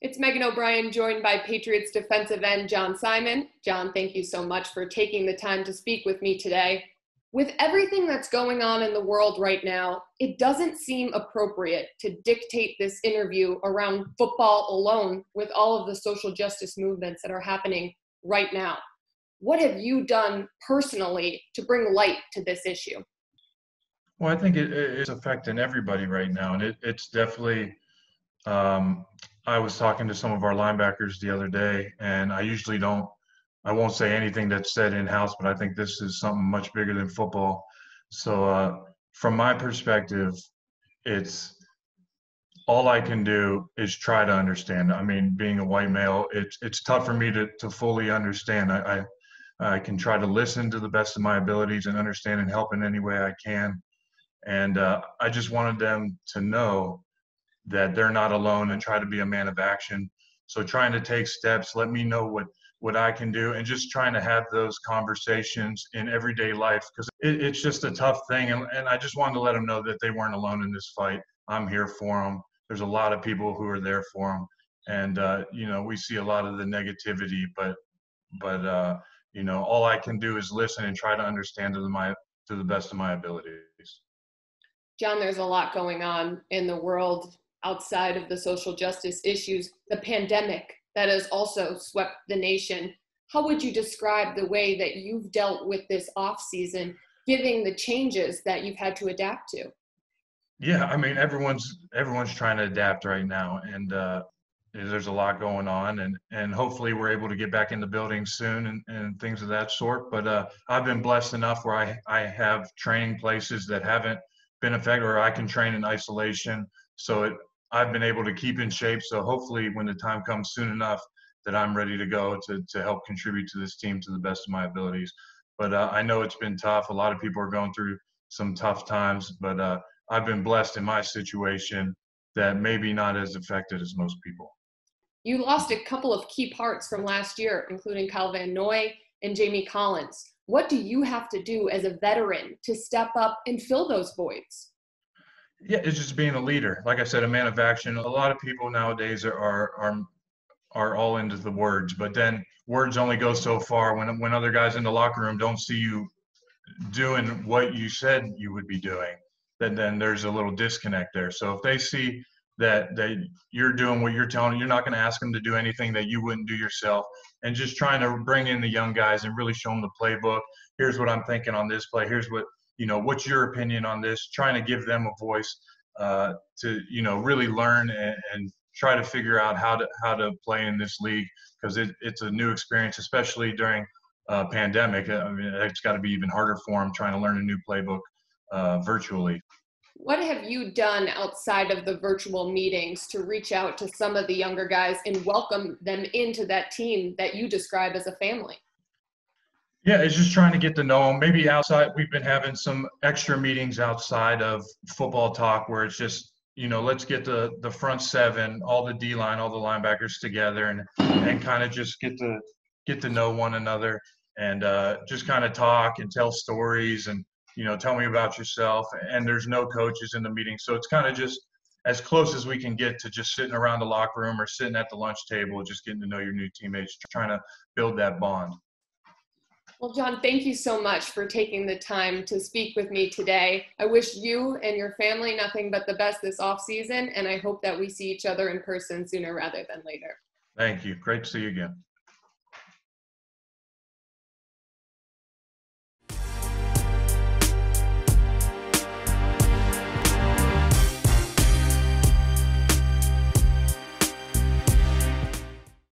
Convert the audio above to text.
It's Megan O'Brien, joined by Patriots defensive end John Simon. John, thank you so much for taking the time to speak with me today. With everything that's going on in the world right now, it doesn't seem appropriate to dictate this interview around football alone with all of the social justice movements that are happening right now. What have you done personally to bring light to this issue? Well, I think it's affecting everybody right now, and it's definitely. I was talking to some of our linebackers the other day, and I won't say anything that's said in-house, but I think this is something much bigger than football. So, from my perspective, it's all I can do is try to understand. I mean, being a white male, it's tough for me to fully understand. I can try to listen to the best of my abilities and understand and help in any way I can. And I just wanted them to know that they're not alone and try to be a man of action. So trying to take steps, let me know what I can do, and just trying to have those conversations in everyday life, because it's just a tough thing. And I just wanted to let them know that they weren't alone in this fight. I'm here for them. There's a lot of people who are there for them. And, we see a lot of the negativity, but all I can do is listen and try to understand to the best of my abilities. John, there's a lot going on in the world outside of the social justice issues, the pandemic that has also swept the nation. How would you describe the way that you've dealt with this off season, given the changes that you've had to adapt to? Yeah, I mean, everyone's trying to adapt right now, and there's a lot going on, and hopefully we're able to get back in the building soon and things of that sort. But I've been blessed enough where I have training places that haven't been affected, or I can train in isolation. So I've been able to keep in shape. So hopefully when the time comes soon enough that I'm ready to go to help contribute to this team to the best of my abilities. But I know it's been tough. A lot of people are going through some tough times, but I've been blessed in my situation that maybe not as affected as most people. You lost a couple of key parts from last year, including Kyle Van Noy and Jamie Collins. What do you have to do as a veteran to step up and fill those voids? Yeah, it's just being a leader. Like I said, a man of action. A lot of people nowadays are all into the words, but then words only go so far. When other guys in the locker room don't see you doing what you said you would be doing, then there's a little disconnect there. So if they see that you're doing what you're telling them, you're not going to ask them to do anything that you wouldn't do yourself, and just trying to bring in the young guys and really show them the playbook. Here's what I'm thinking on this play. Here's what's your opinion on this? Trying to give them a voice to really learn and try to figure out how to play in this league, because it's a new experience, especially during pandemic. I mean, it's got to be even harder for them trying to learn a new playbook virtually. What have you done outside of the virtual meetings to reach out to some of the younger guys and welcome them into that team that you describe as a family? Yeah, it's just trying to get to know them. Maybe outside, we've been having some extra meetings outside of football talk where it's just, let's get the front seven, all the D line, all the linebackers together, and kind of just get to know one another, and just kind of talk and tell stories, and tell me about yourself. And there's no coaches in the meeting, so it's kind of just as close as we can get to just sitting around the locker room or sitting at the lunch table, just getting to know your new teammates, trying to build that bond. Well, John, thank you so much for taking the time to speak with me today. I wish you and your family nothing but the best this off season, and I hope that we see each other in person sooner rather than later. Thank you. Great to see you again.